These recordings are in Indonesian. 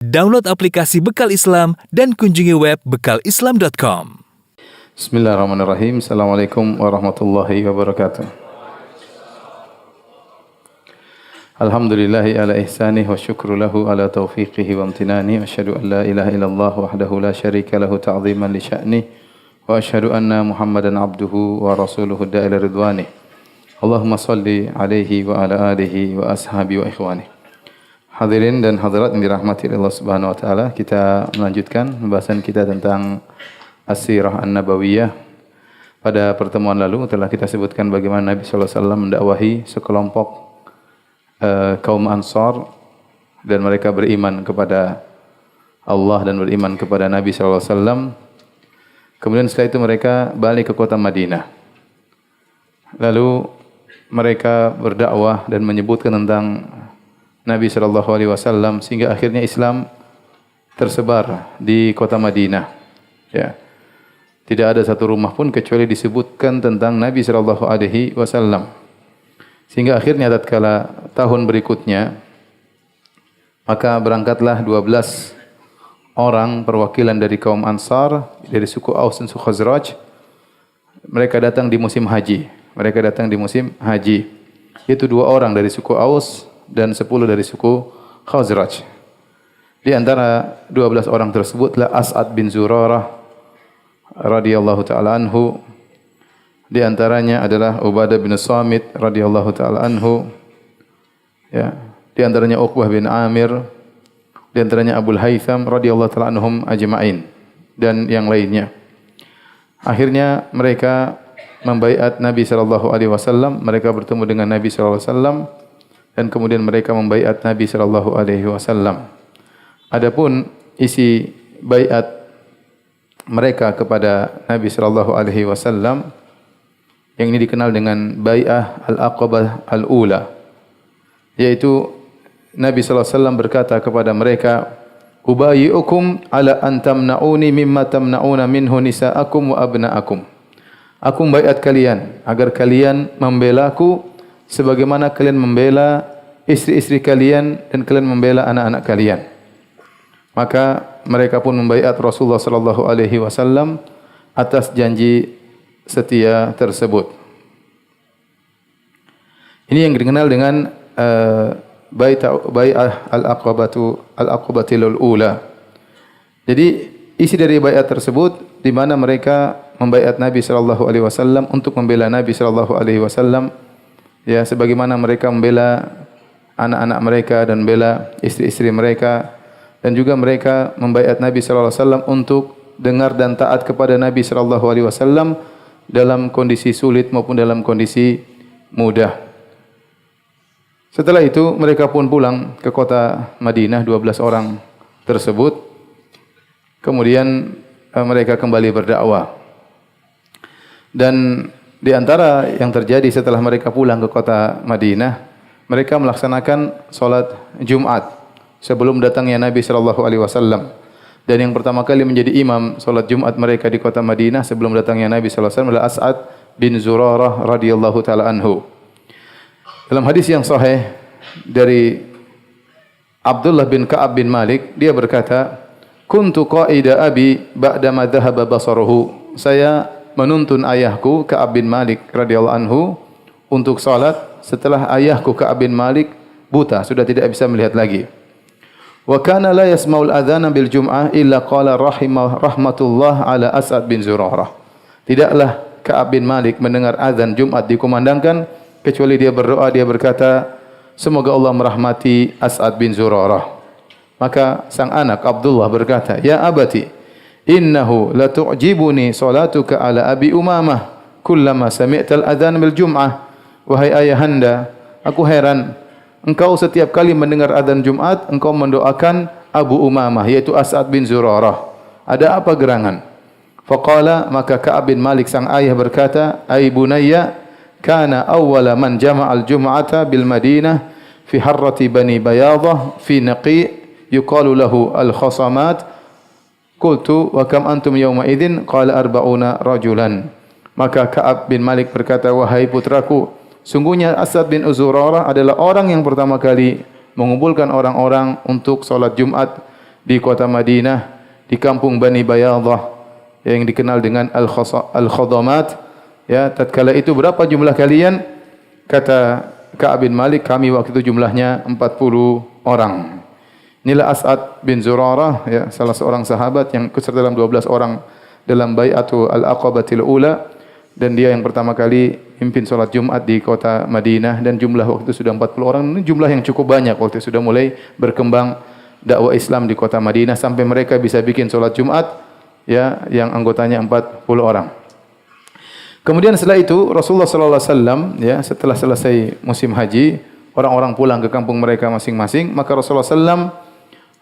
Download aplikasi Bekal Islam dan kunjungi web bekalislam.com. Bismillahirrahmanirrahim. Assalamualaikum warahmatullahi wabarakatuh. Alhamdulillahi ala ihsanih wa syukru lahu ala taufiqihi wa amtinani. Wa asyhadu an la ilaha illallah wahdahu la syarika lahu ta'ziman li sya'nih. Wa asyhadu anna Muhammadan abduhu wa rasuluhu da'ila ridwanih. Allahumma salli alaihi wa ala alihi wa ashabi wa ikhwanih. Hadirin dan hadirat yang dirahmati Allah Subhanahu wa taala, kita melanjutkan pembahasan kita tentang As-Sirah An-Nabawiyah. Pada pertemuan lalu telah kita sebutkan bagaimana Nabi sallallahu alaihi wasallam mendakwahi sekelompok kaum Ansar dan mereka beriman kepada Allah dan beriman kepada Nabi sallallahu alaihi wasallam. Kemudian setelah itu mereka balik ke kota Madinah. Lalu mereka berdakwah dan menyebutkan tentang Nabi sallallahu alaihi wasallam sehingga akhirnya Islam tersebar di kota Madinah. Ya. Tidak ada satu rumah pun kecuali disebutkan tentang Nabi sallallahu alaihi wasallam. Sehingga akhirnya tatkala tahun berikutnya maka berangkatlah 12 orang perwakilan dari kaum Ansar dari suku Aus dan suku Khazraj. Mereka datang di musim haji. Itu 2 orang dari suku Aus dan 10 dari suku Khazraj. Di antara 12 orang tersebutlah As'ad bin Zurarah radhiyallahu taala anhu. Di antaranya adalah Ubadah bin Samit radhiyallahu taala anhu. Ya, di antaranya Uqbah bin Amir, di antaranya Abul Haytham radhiyallahu taala anhum ajma'in dan yang lainnya. Akhirnya mereka membaiat Nabi sallallahu alaihi wasallam, mereka bertemu dengan Nabi sallallahu alaihi wasallam dan kemudian mereka membaiat Nabi sallallahu alaihi wasallam. Adapun isi baiat mereka kepada Nabi sallallahu alaihi wasallam yang ini dikenal dengan bai'ah al-Aqabah al-Ula, yaitu Nabi sallallahu alaihi wasallam berkata kepada mereka, "Ubayyi'ukum ala an tamna'uni mimma tamna'una minhu nisa'akum wa abna'akum." Aku membaiat kalian agar kalian membelaku sebagaimana kalian membela istri-istri kalian dan kalian membela anak-anak kalian. Maka mereka pun membaiat Rasulullah sallallahu alaihi wasallam atas janji setia tersebut. Ini yang dikenal dengan bai'ah al-Aqabatil Ula. Jadi isi dari baiat tersebut di mana mereka membaiat Nabi sallallahu alaihi wasallam untuk membela Nabi sallallahu alaihi wasallam, ya, sebagaimana mereka membela anak-anak mereka dan membela istri-istri mereka, dan juga mereka membaiat Nabi sallallahu alaihi wasallam untuk dengar dan taat kepada Nabi sallallahu alaihi wasallam dalam kondisi sulit maupun dalam kondisi mudah. Setelah itu mereka pun pulang ke kota Madinah 12 orang tersebut. Kemudian mereka kembali berdakwah. Dan di antara yang terjadi setelah mereka pulang ke kota Madinah, mereka melaksanakan salat Jumat sebelum datangnya Nabi sallallahu alaihi wasallam. Dan yang pertama kali menjadi imam salat Jumat mereka di kota Madinah sebelum datangnya Nabi sallallahu alaihi wasallam adalah As'ad bin Zurarah radhiyallahu taala anhu. Dalam hadis yang sahih dari Abdullah bin Ka'ab bin Malik, dia berkata, "Kuntu qaida abi ba'da ma dhahaba basaruhu." Saya menuntun ayahku Ka'ab bin Malik radhiyallahu anhu untuk salat setelah ayahku Ka'ab bin Malik buta, sudah tidak bisa melihat lagi. Wa kana la yasma'ul adzana bil jum'ah illa qala rahmatullah ala As'ad bin Zurarah. Tidaklah Ka'ab bin Malik mendengar azan Jumat dikumandangkan kecuali dia berdoa, dia berkata, semoga Allah merahmati As'ad bin Zurarah. Maka sang anak Abdullah berkata, "Ya abati, innahu la tu'jibuni salatuka ala Abi Umamah kullama sami'tal adzan bil jum'ah." Wahai ayahanda, aku heran engkau setiap kali mendengar adzan Jumat engkau mendoakan Abu Umamah yaitu As'ad bin Zurarah. Ada apa gerangan? Faqala, maka Ka'ab bin Malik sang ayah berkata, "Ai bunayya, kana awwala man jama'al jum'ata bil Madinah fi harrati Bani Bayadah fi Naqi yuqalu lahu al-Khasamat." Qultu wa kam antum yawma idzin? Qala 40 rajulan. Maka Ka'ab bin Malik berkata, "Wahai putraku, sungguhnya As'ad bin Zurarah adalah orang yang pertama kali mengumpulkan orang-orang untuk salat Jumat di kota Madinah, di kampung Bani Bayadah yang dikenal dengan Al-Khadamat. Ya, tatkala itu berapa jumlah kalian? Kata Ka'ab bin Malik, kami waktu itu jumlahnya 40 orang. Inilah As'ad bin Zurarah, ya, salah seorang sahabat yang ikut serta dalam 12 orang dalam Bai'atu Al-Aqabatil Ula, dan dia yang pertama kali pimpin salat Jumat di kota Madinah, dan jumlah waktu itu sudah 40 orang. Ini jumlah yang cukup banyak waktu itu, sudah mulai berkembang dakwah Islam di kota Madinah sampai mereka bisa bikin salat Jumat, ya, yang anggotanya 40 orang. Kemudian setelah itu Rasulullah sallallahu alaihi wasallam, ya, setelah selesai musim haji, orang-orang pulang ke kampung mereka masing-masing, maka Rasulullah sallam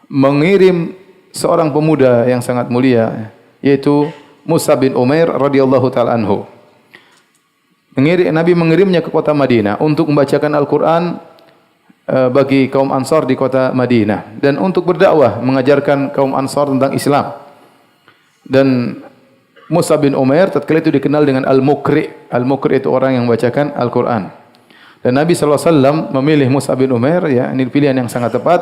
mengirim seorang pemuda yang sangat mulia, yaitu Mus'ab bin Umair radhiyallahu taala anhu. Nabi mengirimnya ke kota Madinah untuk membacakan Al-Qur'an bagi kaum Ansar di kota Madinah dan untuk berdakwah mengajarkan kaum Ansar tentang Islam. Dan Mus'ab bin Umair tatkala itu dikenal dengan Al-Muqri. Al-Muqri itu orang yang membacakan Al-Qur'an. Dan Nabi sallallahu alaihi wasallam memilih Mus'ab bin Umair, ya, ini pilihan yang sangat tepat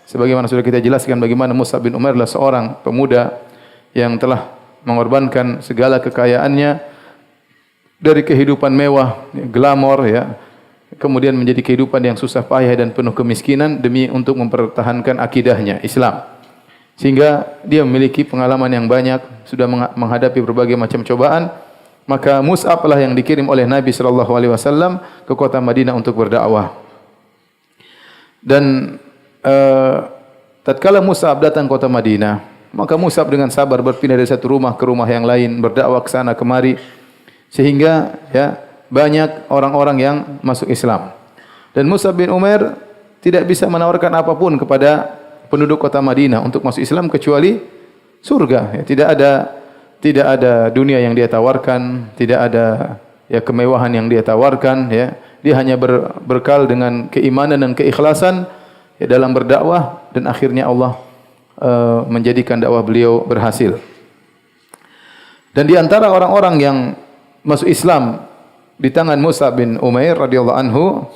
sebagaimana sudah kita jelaskan bagaimana Mus'ab bin Umair adalah seorang pemuda yang telah mengorbankan segala kekayaannya dari kehidupan mewah, glamor, ya, kemudian menjadi kehidupan yang susah payah dan penuh kemiskinan demi untuk mempertahankan akidahnya Islam. Sehingga dia memiliki pengalaman yang banyak, sudah menghadapi berbagai macam cobaan. Maka Mus'ab lah yang dikirim oleh Nabi sallallahu alaihi wasallam ke kota Madinah untuk berdakwah. Dan tatkala Mus'ab datang ke kota Madinah, maka Mus'ab dengan sabar berpindah dari satu rumah ke rumah yang lain, berdakwah ke sana kemari, sehingga, ya, banyak orang-orang yang masuk Islam. Dan Mus'ab bin Umair tidak bisa menawarkan apapun kepada penduduk kota Madinah untuk masuk Islam kecuali surga. Ya, tidak ada dunia yang dia tawarkan, tidak ada, ya, kemewahan yang dia tawarkan. Ya, dia hanya berbekal dengan keimanan dan keikhlasan, ya, dalam berdakwah, dan akhirnya Allah menjadikan dakwah beliau berhasil. Dan di antara orang-orang yang masuk Islam di tangan Mus'ab bin Umair radhiyallahu anhu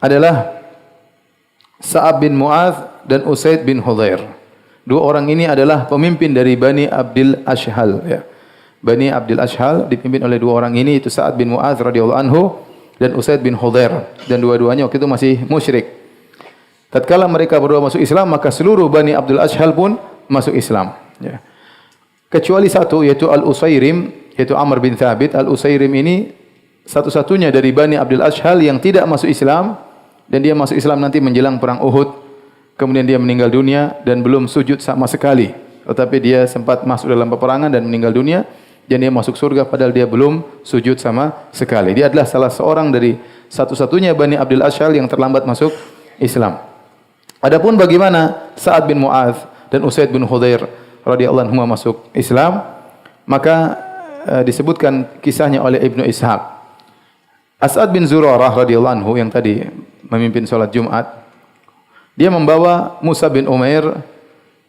adalah Sa'ab bin Mu'adz dan Usaid bin Hudhair. Dua orang ini adalah pemimpin dari Bani Abdil Ashhal, ya. Bani Abdil Ashhal dipimpin oleh dua orang ini, itu Sa'ad bin Mu'adz radhiyallahu anhu dan Usaid bin Hudhair, dan dua-duanya waktu itu masih musyrik. Tatkala mereka berdua masuk Islam, maka seluruh Bani Abdul Ashhal pun masuk Islam, ya. Kecuali satu, yaitu Al-Usairim, yaitu Amr bin Thabit. Al-Usairim ini satu-satunya dari Bani Abdul Ashhal yang tidak masuk Islam, dan dia masuk Islam nanti menjelang perang Uhud. Kemudian dia meninggal dunia dan belum sujud sama sekali. Tetapi dia sempat masuk dalam peperangan dan meninggal dunia, dan dia masuk surga padahal dia belum sujud sama sekali. Dia adalah salah seorang dari satu-satunya Bani Abdul Ashhal yang terlambat masuk Islam. Adapun bagaimana Sa'ad bin Mu'adz dan Usaid bin Hudhair radhiyallahu anhum masuk Islam, maka disebutkan kisahnya oleh Ibnu Ishaq. As'ad bin Zurarah radhiyallahu anhu yang tadi memimpin salat Jumat, dia membawa Mus'ab bin Umair,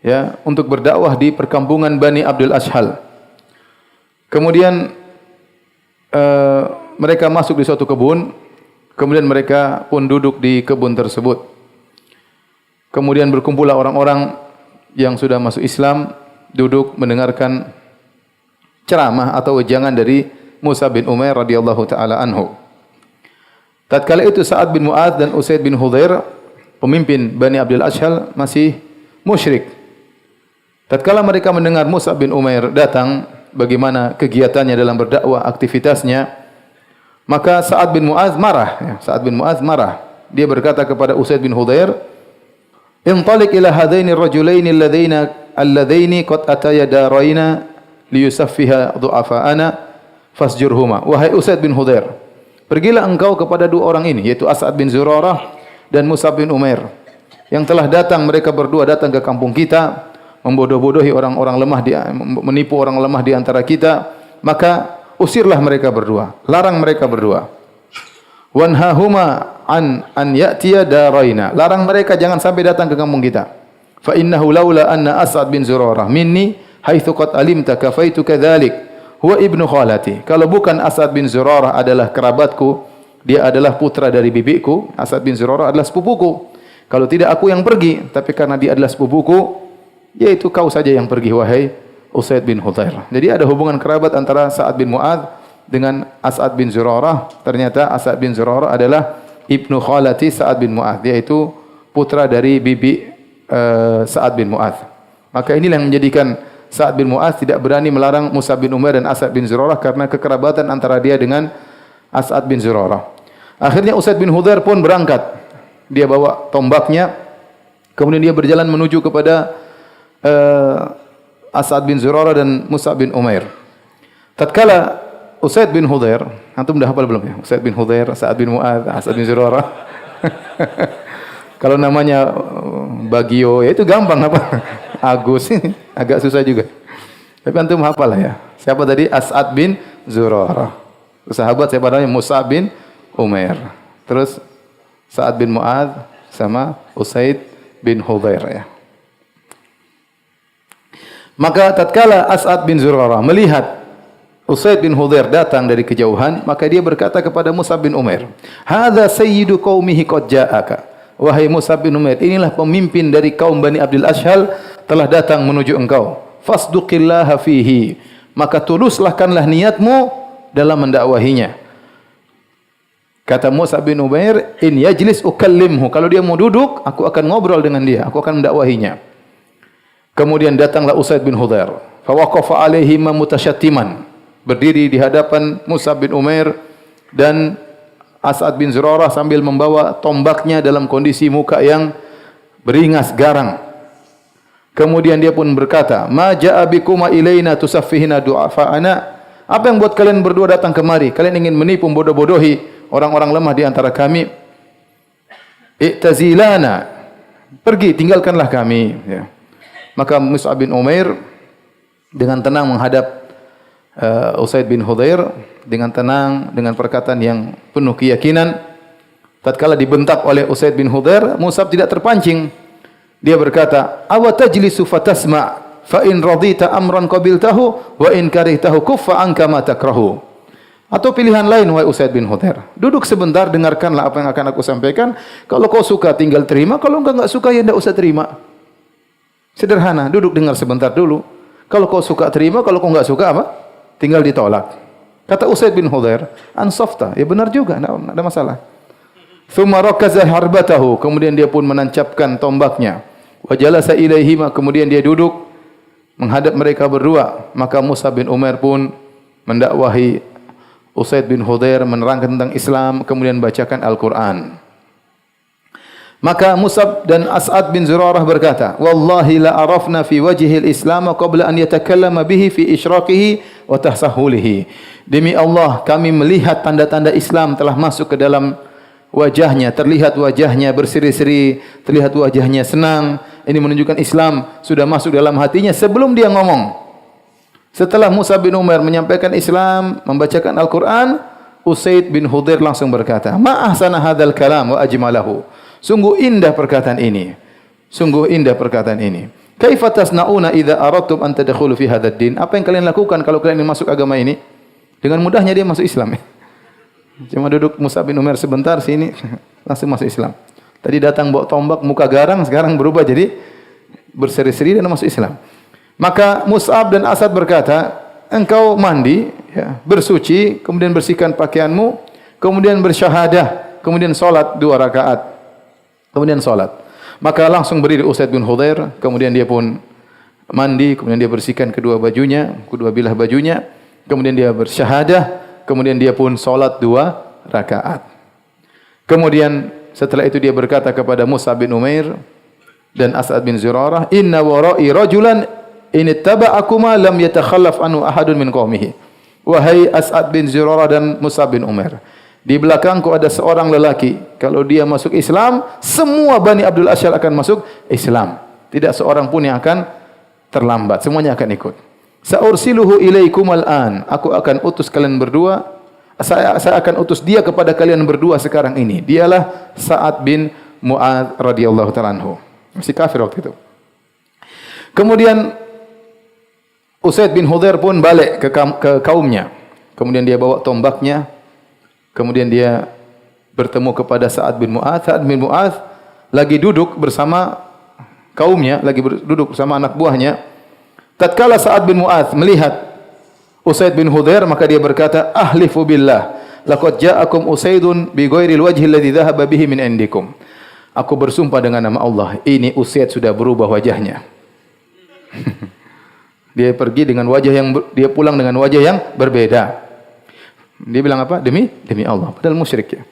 ya, untuk berdakwah di perkampungan Bani Abdul Ashhal. Kemudian mereka masuk di suatu kebun, kemudian mereka pun duduk di kebun tersebut. Kemudian berkumpullah orang-orang yang sudah masuk Islam, duduk mendengarkan ceramah atau wejangan dari Mus'ab bin Umair radhiyallahu taala anhu. Tatkala itu Sa'ad bin Mu'adz dan Usaid bin Hudhair, pemimpin Bani Abdul Ashhal, masih musyrik. Tatkala mereka mendengar Mus'ab bin Umair datang, bagaimana kegiatannya dalam berdakwah, aktivitasnya, maka Sa'ad bin Mu'adz marah, ya. Sa'ad bin Mu'adz marah. Dia berkata kepada Usaid bin Hudhair, "Intaliq ila hadaini ar-rajulaini alladzaini qad ataya daraina liyusaffiha du'afa'ana fasjurhuma." Wahai Usaid bin Hudhair, pergilah engkau kepada dua orang ini, yaitu As'ad bin Zurarah dan Mus'ab bin Umair, yang telah datang, mereka berdua datang ke kampung kita, membodoh-bodohi orang-orang lemah, menipu orang lemah di antara kita, maka usirlah mereka berdua, larang mereka berdua. Wanhahuma an ya'tiya daraina, larang mereka jangan sampai datang ke kampung kita. Fa innahu laula anna As'ad bin Zurarah minni haitsu qad alimta kafaitu kadzalik huwa ibnu khalati. Kalau bukan As'ad bin Zurarah adalah kerabatku, dia adalah putra dari bibiku, As'ad bin Zurarah adalah sepupuku. Kalau tidak aku yang pergi, tapi karena dia adalah sepupuku, yaitu kau saja yang pergi wahai Usaid bin Hudhair. Jadi ada hubungan kerabat antara Sa'ad bin Mu'adz dengan As'ad bin Zurarah. Ternyata As'ad bin Zurarah adalah ibnu khalati Sa'ad bin Mu'adz, yaitu putra dari bibi Sa'ad bin Mu'adz. Maka inilah yang menjadikan Sa'ad bin Mu'adz tidak berani melarang Mus'ab bin Umair dan As'ad bin Zurarah karena kekerabatan antara dia dengan As'ad bin Zurarah. Akhirnya Usaid bin Hudhair pun berangkat. Dia bawa tombaknya, kemudian dia berjalan menuju kepada As'ad bin Zurarah dan Mus'ab bin Umair. Tatkala Usaid bin Hudhair, antum dah hafal belum ya? Usaid bin Hudhair, Sa'ad bin Mu'adz, As'ad bin Zurarah. Kalau namanya Bagio, ya itu gampang apa? Agus, agak susah juga. Tapi antum hafal lah ya. Siapa tadi? As'ad bin Zurarah. Sahabat siapa namanya? Mus'ab bin Umair. Terus Sa'ad bin Mu'adz sama Usaid bin Hudhair ya. Maka tatkala As'ad bin Zurarah melihat Usaid bin Hudhair datang dari kejauhan, maka dia berkata kepada Mus'ab bin Umair, "Hadza sayyidu qaumihi qad ja'aka." Wahai Mus'ab bin Umair, inilah pemimpin dari kaum Bani Abdul Ashhal telah datang menuju engkau. Fasduqillaha fihi. Maka tuluslahkanlah niatmu dalam mendakwahinya. Kata Mus'ab bin Umair, "In yajlis ukallimhu." Kalau dia mau duduk, aku akan ngobrol dengan dia, aku akan mendakwahinya. Kemudian datanglah Usaid bin Hudhair. Fa waqafa alaihi mutasyattiman. Berdiri di hadapan Mus'ab bin Umair dan As'ad bin Zurarah sambil membawa tombaknya dalam kondisi muka yang beringas garang. Kemudian dia pun berkata, "Ma ja'a bikuma ilaina tusaffihina du'afa'ana." Apa yang buat kalian berdua datang kemari? Kalian ingin menipu, bodoh-bodohi orang-orang lemah di antara kami. I'tazilana. Pergi, tinggalkanlah kami. Ya. Maka Mus'ab bin Umair dengan tenang menghadap Usaid bin Hudhair dengan tenang, dengan perkataan yang penuh keyakinan. Tatkala dibentak oleh Usaid bin Hudhair, Mus'ab tidak terpancing. Dia berkata, "Awa tajlisu fatasma' fa in radita amran qabiltahu wa in karihtahu kuffa anka ma takrahu." Atau pilihan lain, wahai Usaid bin Hudhair, duduk sebentar, dengarkanlah apa yang akan aku sampaikan. Kalau kau suka tinggal terima, kalau enggak suka ya enggak usah terima. Sederhana, duduk dengar sebentar dulu. Kalau kau suka terima, kalau kau enggak suka apa? Tinggal ditolak. Kata Usaid bin Hudhair, "Ansafta." Ya benar juga, enggak ada masalah. Thumma rakaza harbatahu, kemudian dia pun menancapkan tombaknya. Wa jalasa ilaihima, kemudian dia duduk menghadap mereka berdua. Maka Mus'ab bin Umair pun mendakwahi Usaid bin Hudhair, menerangkan tentang Islam, kemudian bacakan Al-Quran. Maka Mus'ab dan As'ad bin Zurarah berkata, "Wallahi la arafna fi wajhil Islam qabla an yatakallama bihi fi isyraqihi wa tahsahulihi." Demi Allah, kami melihat tanda-tanda Islam telah masuk ke dalam wajahnya, terlihat wajahnya berseri-seri, terlihat wajahnya senang. Ini menunjukkan Islam sudah masuk dalam hatinya sebelum dia ngomong. Setelah Mus'ab bin Umair menyampaikan Islam, membacakan Al-Quran, Usaid bin Hudhair langsung berkata, "Ma ahsana hadzal kalam wa ajmalahu." Sungguh indah perkataan ini. Sungguh indah perkataan ini. Kaifa tasnauna idza aradtum an tadkhulu fi hadzal din? Apa yang kalian lakukan kalau kalian ingin masuk agama ini? Dengan mudahnya dia masuk Islam. Cuma duduk Mus'ab bin Umair sebentar sini langsung masuk Islam. Tadi datang bawa tombak muka garang, sekarang berubah jadi berseri-seri dan masuk Islam. Maka Mus'ab dan As'ad berkata, "Engkau mandi, ya, bersuci, kemudian bersihkan pakaianmu, kemudian bersyahadah, kemudian salat 2 rakaat." Kemudian salat. Maka langsung berdiri Usaid bin Hudhair, kemudian dia pun mandi, kemudian dia bersihkan kedua bajunya, kedua bilah bajunya, kemudian dia bersyahadah, kemudian dia pun salat 2 rakaat. Kemudian setelah itu dia berkata kepada Mus'ab bin Umair dan As'ad bin Zurarah, "Inna wara'i rajulan in ittaba'akuma lam yatakhallaf anhu ahadun min qaumihi." Wahai As'ad bin Zurarah dan Mus'ab bin Umair, di belakangku ada seorang lelaki, kalau dia masuk Islam, semua Bani Abdul Ashhal akan masuk Islam. Tidak seorang pun yang akan terlambat, semuanya akan ikut. Sa'ursiluhu ilaikum al-an. Aku akan utus kalian berdua. Saya akan utus dia kepada kalian berdua sekarang ini. Dialah Sa'ad bin Mu'adz radhiyallahu ta'ala anhu. Masih kafir waktu itu. Kemudian Usaid bin Hudhair pun balik ke kaumnya. Kemudian dia bawa tombaknya. Kemudian dia bertemu kepada Sa'ad bin Mu'adz. Sa'ad bin Mu'adz lagi duduk bersama kaumnya, lagi duduk bersama anak buahnya. Tatkala Sa'ad bin Mu'adz melihat Usaid bin Hudhair, maka dia berkata, ahlifu billah, laqad ja'akum Usaidun bi ghairil wajhi alladhi dhahaba bihi min indikum. Aku bersumpah dengan nama Allah, ini Usaid sudah berubah wajahnya. Dia pergi dengan wajah yang dia pulang dengan wajah yang berbeda. Dia bilang apa? Demi Allah. Padahal musyrik ya.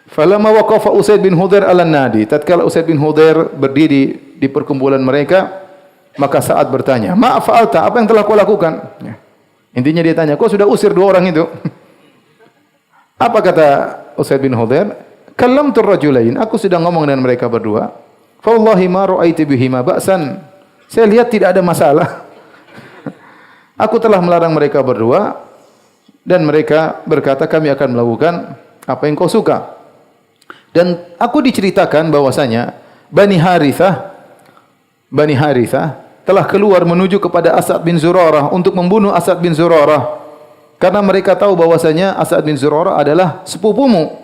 Falamma waqafa Usaid bin Hudhair ala nadi. Tatkala Usaid bin Hudhair berdiri di perkumpulan mereka, maka Sa'ad bertanya, "Ma fa'alta? Apa yang telah kau lakukan?" Ya. Intinya dia tanya, "Kau sudah usir dua orang itu?" Apa kata Usaid bin Hudhair? "Kallamtu ar-rajulain." Aku sedang ngomong dengan mereka berdua. "Fa wallahi ma ra'aitu bihima ba'san." Saya lihat tidak ada masalah. Aku telah melarang mereka berdua dan mereka berkata, kami akan melakukan apa yang kau suka. Dan aku diceritakan bahwasanya Bani Harithah telah keluar menuju kepada As'ad bin Zurarah untuk membunuh As'ad bin Zurarah. Karena mereka tahu bahwasanya As'ad bin Zurarah adalah sepupumu.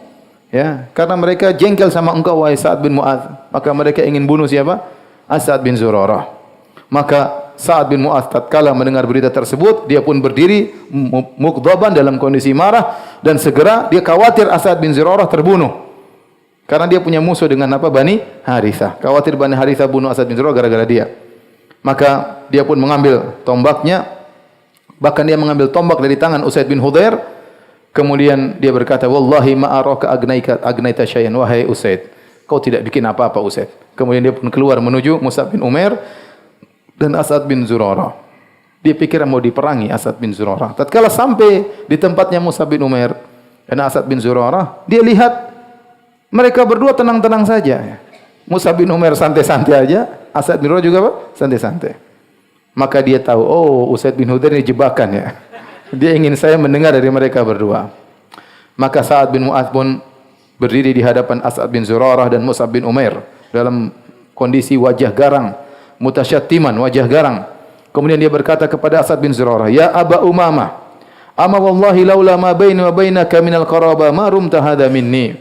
Ya, karena mereka jengkel sama engkau wahai Sa'ad bin Mu'adz, maka mereka ingin bunuh siapa? As'ad bin Zurarah. Maka Sa'ad bin Mu'adz tatkala mendengar berita tersebut, dia pun berdiri mukdaban dalam kondisi marah dan segera dia khawatir As'ad bin Zurarah terbunuh. Karena dia punya musuh dengan apa? Bani Harithah. Khawatir Bani Harithah bunuh As'ad bin Zurarah gara-gara dia. Maka dia pun mengambil tombaknya, bahkan dia mengambil tombak dari tangan Usaid bin Hudhair. Kemudian dia berkata, "Wallahi ma araka agnaita syai'an, wahai Usaid. Kau tidak bikin apa-apa, Usaid." Kemudian dia pun keluar menuju Mus'ab bin Umair dan As'ad bin Zurarah. Dia pikir mau diperangi As'ad bin Zurarah. Tatkala sampai di tempatnya Mus'ab bin Umair dan As'ad bin Zurarah, dia lihat mereka berdua tenang-tenang saja. Mus'ab bin Umair santai-santai aja, As'ad bin Zurarah juga apa? Santai-santai. Maka dia tahu, oh Usaid bin Hudhair ini jebakan ya. Dia ingin saya mendengar dari mereka berdua. Maka Sa'ad bin Mu'adz pun berdiri di hadapan As'ad bin Zurarah dan Mus'ab bin Umair dalam kondisi wajah garang, mutasyattiman, wajah garang. Kemudian dia berkata kepada As'ad bin Zurarah, "Ya Aba Umamah, ama wallahi laula ma baini wa bainaka minal qaraba ma rumta hadha minni."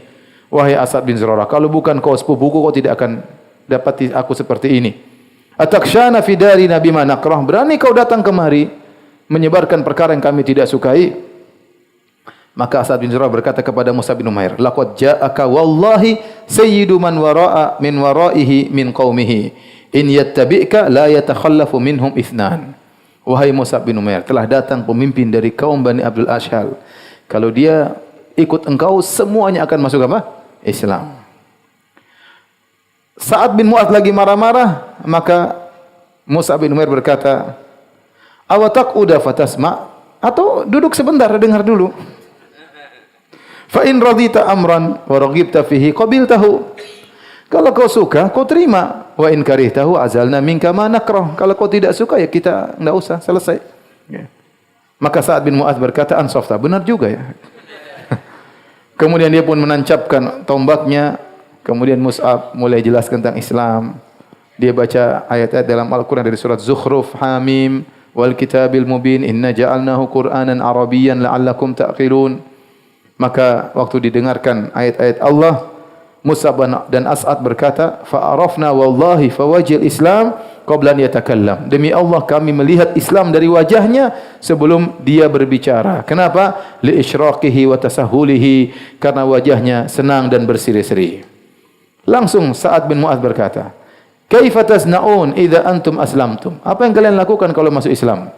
Wahai As'ad bin Zurarah, kalau bukan kau sepupuku, kau tidak akan dapati aku seperti ini. Atakshana fi darina bima nakrah, berani kau datang kemari menyebarkan perkara yang kami tidak sukai. Maka As'ad bin Zurarah berkata kepada Mus'ab bin Umair, "Laqad ja'aka wallahi sayyidu man wara'a min wara'ihi min qaumihi. In yattabi'ka la yatakhallafu minhum ithnan." Wahai Mus'ab bin Umair, telah datang pemimpin dari kaum Bani Abdul Ashhal. Kalau dia ikut engkau, semuanya akan masuk apa? Islam. Sa'ad bin Mu'adz lagi marah-marah, maka Mus'ab bin Umair berkata, "Awatak uda fatasma?" Atau duduk sebentar, dengar dulu. "Fa in radita amran wa raghibta fihi qabiltahu." Kalau kau suka, kau terima. "Wa in karihtahu azalna minka ma nakrah." Kalau kau tidak suka, ya kita enggak usah, selesai. Ya. Maka Sa'ad bin Mu'adz berkata, "Ansafta." Benar juga ya. Kemudian dia pun menancapkan tombaknya. Kemudian Mus'ab mulai jelaskan tentang Islam. Dia baca ayat-ayat dalam Al-Quran dari surat Zukhruf, Hamim, wal kitabil mubin, inna ja'alnahu Qur'anan Arabiyyan la'allakum ta'qilun. Maka waktu didengarkan ayat-ayat Allah, Mus'ab dan As'ad berkata, "Fa'arafna wallahi fawajil Islam qabla an yatakallam." Demi Allah kami melihat Islam dari wajahnya sebelum dia berbicara. Kenapa? Li isyraqihi wa tasahulihi, karena wajahnya senang dan berseri-seri. Langsung Sa'ad bin Mu'adz berkata, "Kaifa tasna'un idza antum aslamtum?" Apa yang kalian lakukan kalau masuk Islam?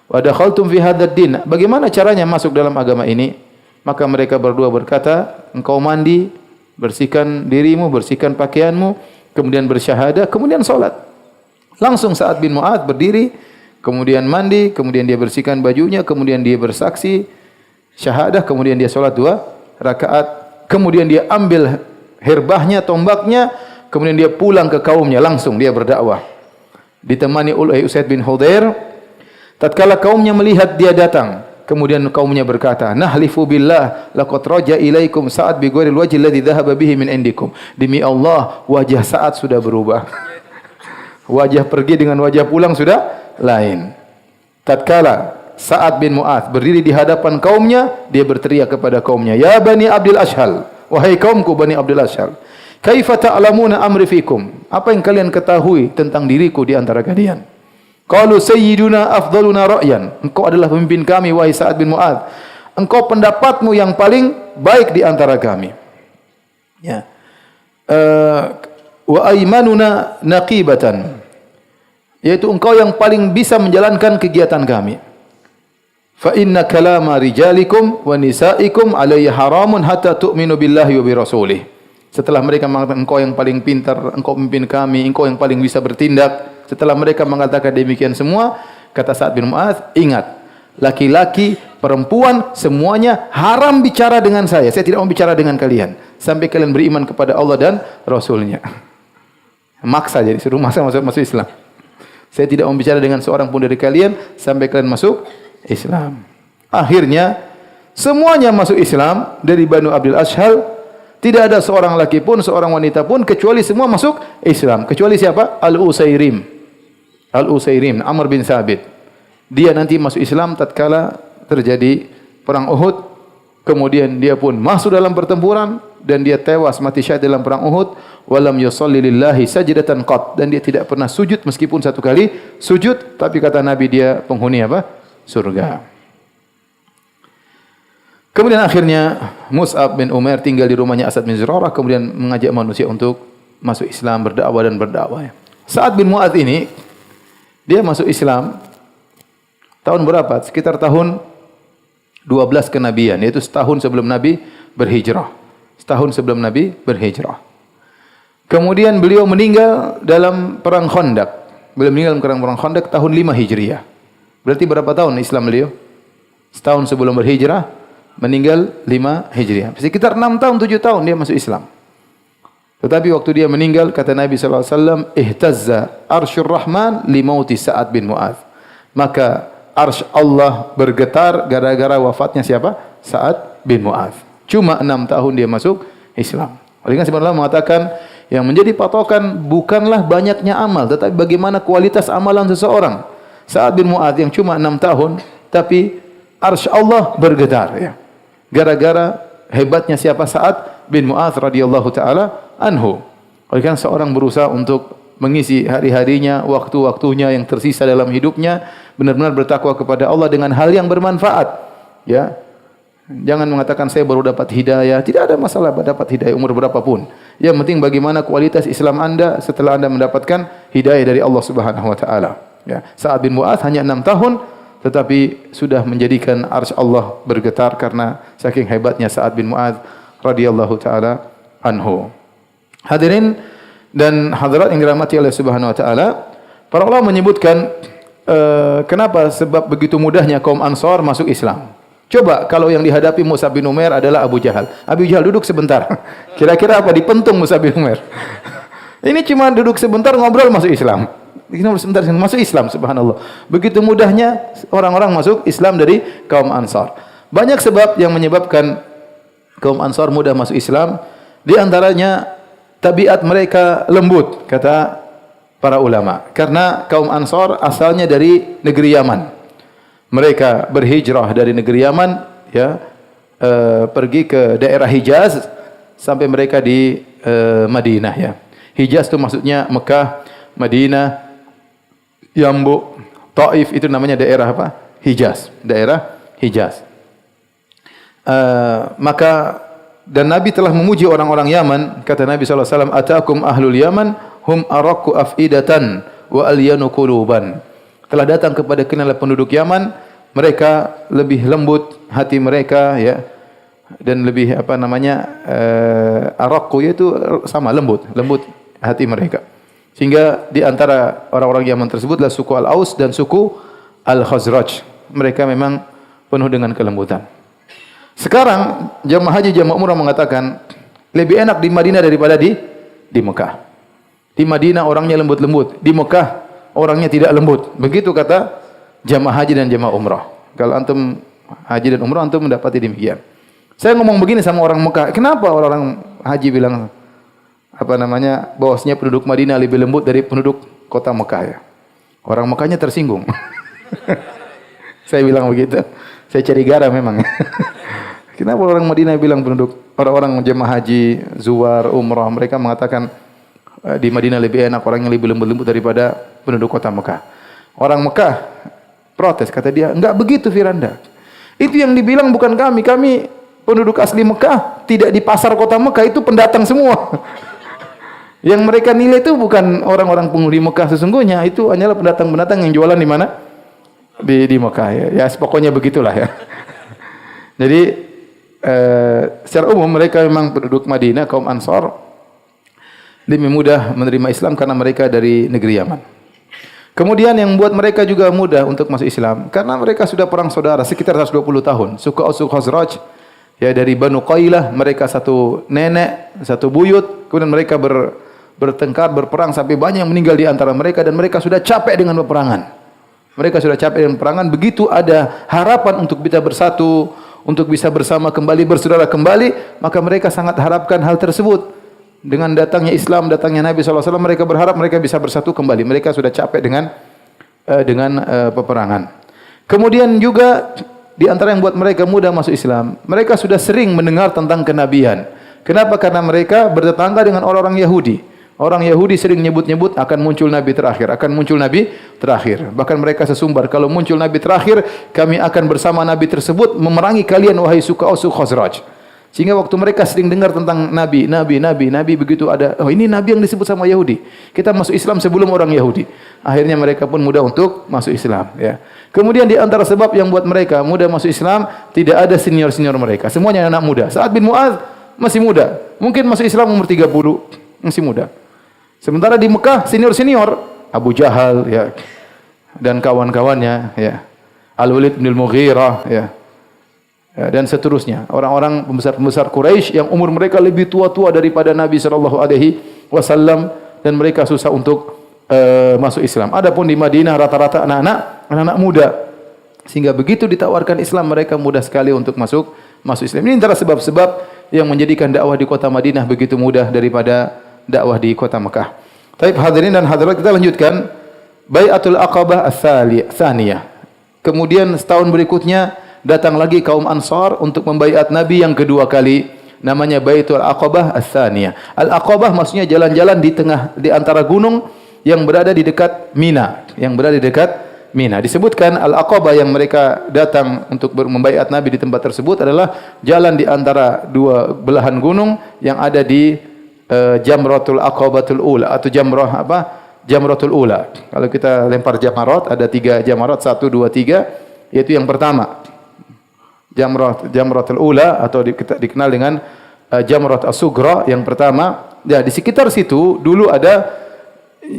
"Wa dakhaltum fi hadzal din." Bagaimana caranya masuk dalam agama ini? Maka mereka berdua berkata, "Engkau mandi, bersihkan dirimu, bersihkan pakaianmu, kemudian bersyahadah, kemudian salat." Langsung Sa'ad bin Mu'adz berdiri, kemudian mandi, kemudian dia bersihkan bajunya, kemudian dia bersaksi syahadah, kemudian dia salat 2 rakaat, kemudian dia ambil herbahnya, tombaknya, kemudian dia pulang ke kaumnya, langsung dia berdakwah. Ditemani oleh Usaid bin Hudhair. Tatkala kaumnya melihat dia datang, kemudian kaumnya berkata, "Nahlifu billah laqad raja ilaikum Sa'ad bi ghairil wajhi alladhi dhahaba bihi min indikum." Demi Allah, wajah Sa'ad sudah berubah. Wajah pergi dengan wajah pulang sudah lain. Tatkala Sa'ad bin Mu'adz berdiri di hadapan kaumnya, dia berteriak kepada kaumnya, "Ya Bani Abdul Ashhal, wahai kaumku Bani Abdul Ashhal, kaifa ta'lamuna amri fikum?" Apa yang kalian ketahui tentang diriku di antara kalian? Qalu sayyiduna afdaluna ra'yan. Engkau adalah pemimpin kami wahai Sa'ad bin Mu'adz. Engkau pendapatmu yang paling baik di antara kami. Ya. Wa aymanuna naqibatan. Yaitu engkau yang paling bisa menjalankan kegiatan kami. Fa inna kalama rijalikum wa nisaikum alayya haramun hatta tu'minu billahi wa bi rasulih. Setelah mereka mengatakan engkau yang paling pintar, engkau pemimpin kami, engkau yang paling bisa bertindak. Setelah mereka mengatakan demikian semua, kata Sa'ad bin Mu'adz, ingat, laki-laki, perempuan, semuanya haram bicara dengan saya. Saya tidak mau bicara dengan kalian sampai kalian beriman kepada Allah dan Rasulnya. Maksa jadi, suruh masuk Islam. Saya tidak mau bicara dengan seorang pun dari kalian sampai kalian masuk Islam. Akhirnya semuanya masuk Islam dari Banu Abdul Ashhal. Tidak ada seorang laki pun, seorang wanita pun, kecuali semua masuk Islam. Kecuali siapa? Al-Usairim. Al-Usairim, Amr bin Thabit. Dia nanti masuk Islam tatkala terjadi perang Uhud. Kemudian dia pun masuk dalam pertempuran dan dia tewas mati syahid dalam perang Uhud. Walam yusalli lillahi sajdatan qat. Dan dia tidak pernah sujud meskipun satu kali sujud. Tapi kata Nabi dia penghuni apa? Surga. Kemudian akhirnya Mus'ab bin Umair tinggal di rumahnya Asad bin Zurarah, kemudian mengajak manusia untuk masuk Islam, berdakwah. Sa'ad bin Mu'adz ini dia masuk Islam tahun berapa? Sekitar tahun 12 kenabian, yaitu setahun sebelum Nabi berhijrah. Setahun sebelum Nabi berhijrah. Kemudian beliau meninggal dalam perang Khandaq. Beliau meninggal dalam perang Khandaq tahun 5 Hijriah. Berarti berapa tahun Islam beliau? Setahun sebelum berhijrah. Meninggal 5 Hijriah. Sekitar 6 tahun, 7 tahun dia masuk Islam. Tetapi waktu dia meninggal, kata Nabi SAW, ihtazza arsyur rahman limauti Sa'ad bin Mu'adz. Maka arsy Allah bergetar gara-gara wafatnya siapa? Sa'ad bin Mu'adz. Cuma 6 tahun dia masuk Islam. Oleh karena sebenarnya mengatakan, yang menjadi patokan bukanlah banyaknya amal, tetapi bagaimana kualitas amalan seseorang. Sa'ad bin Mu'adz yang cuma 6 tahun, tapi arsy Allah bergetar. Ya. Gara-gara hebatnya siapa? Sa'ad bin Mu'adz radhiyallahu taala anhu. Oleh karena seorang berusaha untuk mengisi hari-harinya, waktu-waktunya yang tersisa dalam hidupnya benar-benar bertakwa kepada Allah dengan hal yang bermanfaat. Ya. Jangan mengatakan saya baru dapat hidayah. Tidak ada masalah dapat hidayah umur berapapun. Yang penting bagaimana kualitas Islam Anda setelah Anda mendapatkan hidayah dari Allah Subhanahu wa taala. Ya. Sa'ad bin Mu'adz hanya 6 tahun tetapi sudah menjadikan arsy Allah bergetar karena saking hebatnya Sa'ad bin Mu'adz radhiyallahu taala anhu. Hadirin dan hadirat yang dirahmati oleh Subhanahu wa taala, para ulama menyebutkan kenapa sebab begitu mudahnya kaum Ansar masuk Islam. Coba kalau yang dihadapi Mus'ab bin Umair adalah Abu Jahal. Abu Jahal duduk sebentar. Kira-kira apa dipentung Mus'ab bin Umair? Ini cuma duduk sebentar ngobrol masuk Islam. Sebentar masuk Islam, subhanallah. Begitu mudahnya orang-orang masuk Islam dari kaum Ansar. Banyak sebab yang menyebabkan kaum Ansar mudah masuk Islam. Di antaranya tabiat mereka lembut, kata para ulama. Karena kaum Ansar asalnya dari negeri Yaman. Mereka berhijrah dari negeri Yaman, ya, pergi ke daerah Hijaz sampai mereka di Madinah. Ya. Hijaz itu maksudnya Mekah, Madinah, Yambu, Taif, itu namanya daerah apa? Hijaz, daerah Hijaz. Maka dan Nabi telah memuji orang-orang Yaman, kata Nabi SAW, atakum ahlul Yaman hum araku afidatan wa alyanu quluban. Telah datang kepada kalian penduduk Yaman, mereka lebih lembut hati mereka, ya, dan lebih apa namanya araku, yaitu sama lembut hati mereka. Sehingga di antara orang-orang Yaman tersebutlah suku Al-Aus dan suku Al-Khazraj. Mereka memang penuh dengan kelembutan. Sekarang jamaah haji, jamaah umrah mengatakan lebih enak di Madinah daripada di Mekah. Di Madinah orangnya lembut-lembut, di Mekah orangnya tidak lembut. Begitu kata jamaah haji dan jamaah umrah. Kalau antum haji dan umrah antum mendapati demikian. Saya ngomong begini sama orang Mekah, kenapa orang haji bilang apa namanya, bahwasanya penduduk Madinah lebih lembut dari penduduk kota Mekah, ya. Orang Mekahnya tersinggung. Saya bilang begitu. Saya cari gara memang. Kenapa orang Madinah bilang penduduk, orang-orang jemaah haji, zuwar, umrah, mereka mengatakan di Madinah lebih enak, orang yang lebih lembut-lembut daripada penduduk kota Mekah. Orang Mekah protes, kata dia, enggak begitu Firanda. Itu yang dibilang bukan kami penduduk asli Mekah, tidak di pasar kota Mekah, itu pendatang semua. Yang mereka nilai itu bukan orang-orang penghuni Mekah sesungguhnya, itu hanyalah pendatang-pendatang yang jualan di mana? Di Mekah ya. Ya pokoknya begitulah ya. Jadi secara umum mereka memang penduduk Madinah, kaum Ansar lebih mudah menerima Islam karena mereka dari negeri Yaman. Kemudian yang membuat mereka juga mudah untuk masuk Islam karena mereka sudah perang saudara sekitar 120 tahun. Suku Aus Khazraj ya dari Banu Qailah, mereka satu nenek, satu buyut, kemudian mereka bertengkar, berperang sampai banyak yang meninggal di antara mereka dan mereka sudah capek dengan peperangan. Mereka sudah capek dengan peperangan, begitu ada harapan untuk bisa bersatu, untuk bisa bersama kembali, bersaudara kembali, maka mereka sangat harapkan hal tersebut. Dengan datangnya Islam, datangnya Nabi SAW, mereka berharap mereka bisa bersatu kembali. Mereka sudah capek dengan peperangan. Kemudian juga di antara yang buat mereka mudah masuk Islam, mereka sudah sering mendengar tentang kenabian. Kenapa? Karena mereka bertetangga dengan orang-orang Yahudi. Orang Yahudi sering nyebut-nyebut akan muncul Nabi terakhir, akan muncul Nabi terakhir. Bahkan mereka sesumbar, kalau muncul Nabi terakhir, kami akan bersama Nabi tersebut memerangi kalian wahai suku Aus Khazraj. Sehingga waktu mereka sering dengar tentang Nabi begitu ada, oh ini Nabi yang disebut sama Yahudi. Kita masuk Islam sebelum orang Yahudi. Akhirnya mereka pun mudah untuk masuk Islam. Ya. Kemudian di antara sebab yang buat mereka mudah masuk Islam, tidak ada senior-senior mereka. Semuanya anak muda. Sa'ad bin Mu'adz masih muda. Mungkin masuk Islam umur 30, masih muda. Sementara di Mekah senior-senior, Abu Jahal ya, dan kawan-kawannya ya. Al-Walid bin Al-Mughirah ya. Ya, dan seterusnya, orang-orang pembesar-pembesar Quraisy yang umur mereka lebih tua-tua daripada Nabi SAW dan mereka susah untuk masuk Islam. Adapun di Madinah rata-rata anak-anak muda, sehingga begitu ditawarkan Islam mereka mudah sekali untuk masuk Islam. Ini antara sebab-sebab yang menjadikan dakwah di kota Madinah begitu mudah daripada dakwah di kota Mekah. Baik hadirin dan hadirat, kita lanjutkan Bai'atul Aqabah Ats-Tsaniyah. Kemudian setahun berikutnya datang lagi kaum Ansar untuk membaiat Nabi yang kedua kali, namanya Baitul Aqabah Ats-Tsaniyah. Al-Aqabah maksudnya jalan-jalan di antara gunung yang berada di dekat Mina, Disebutkan Al-Aqabah yang mereka datang untuk membaiat Nabi di tempat tersebut adalah jalan di antara dua belahan gunung yang ada di Jamratul Aqabatul Ula atau Jamratul Ula. Kalau kita lempar jamarat, ada 3 jamarat, 1, 2, 3, yaitu yang pertama Jamratul Ula atau dikenal dengan Jamrat As-Sughra yang pertama. Ya, di sekitar situ dulu ada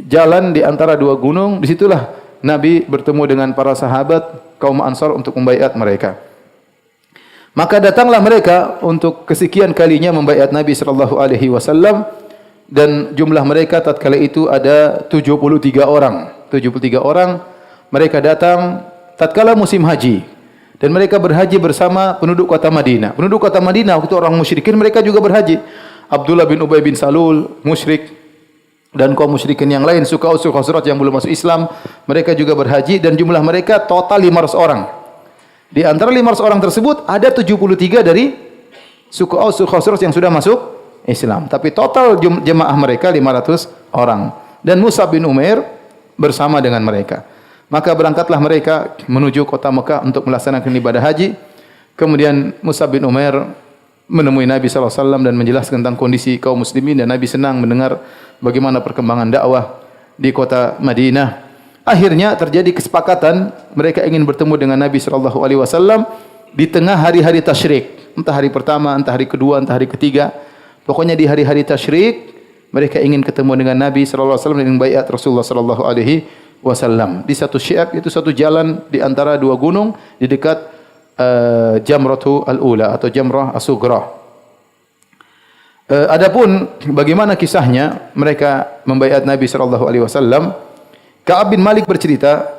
jalan di antara dua gunung. Disitulah Nabi bertemu dengan para sahabat kaum Ansar untuk membaiat mereka. Maka datanglah mereka untuk kesekian kalinya membaiat Nabi SAW dan jumlah mereka tatkala itu ada 73 orang. 73 orang mereka datang tatkala musim haji. Dan mereka berhaji bersama penduduk kota Madinah. Penduduk kota Madinah waktu orang musyrikin mereka juga berhaji. Abdullah bin Ubay bin Salul musyrik dan kaum musyrikin yang lain, suku Aus Khazraj yang belum masuk Islam, mereka juga berhaji dan jumlah mereka total 500 orang. Di antara 500 orang tersebut ada 73 dari suku Aus Khazraj yang sudah masuk Islam. Tapi total jemaah mereka 500 orang. Dan Mus'ab bin Umair bersama dengan mereka. Maka berangkatlah mereka menuju kota Mekah untuk melaksanakan ibadah haji. Kemudian Mus'ab bin Umair menemui Nabi SAW dan menjelaskan tentang kondisi kaum muslimin, dan Nabi senang mendengar bagaimana perkembangan dakwah di kota Madinah. Akhirnya terjadi kesepakatan mereka ingin bertemu dengan Nabi SAW di tengah hari-hari tasyrik. Entah hari pertama, entah hari kedua, entah hari ketiga. Pokoknya di hari-hari tasyrik mereka ingin ketemu dengan Nabi SAW dan ingin baiat Rasulullah SAW. Di satu syi'ab, itu satu jalan di antara dua gunung di dekat Jamratul Ula atau Jamrah As-Sughra. Adapun bagaimana kisahnya mereka membaiat Nabi SAW, Ka'ab bin Malik bercerita,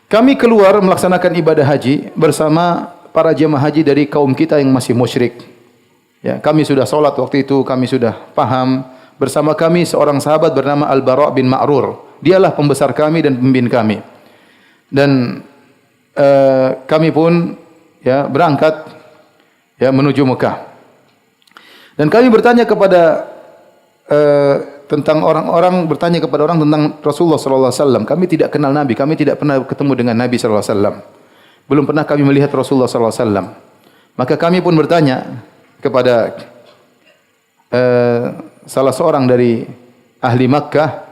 kami keluar melaksanakan ibadah haji bersama para jemaah haji dari kaum kita yang masih musyrik. Ya, kami sudah salat waktu itu, kami sudah paham. Bersama kami seorang sahabat bernama Al-Bara' bin Ma'rur. Dialah pembesar kami dan pemimpin kami. Dan kami pun ya berangkat ya menuju Mekah. Dan kami bertanya kepada tentang orang-orang bertanya kepada orang tentang Rasulullah sallallahu alaihi wasallam. Kami tidak kenal Nabi, kami tidak pernah ketemu dengan Nabi sallallahu alaihi wasallam. Belum pernah kami melihat Rasulullah sallallahu alaihi wasallam. Maka kami pun bertanya kepada salah seorang dari ahli Makkah,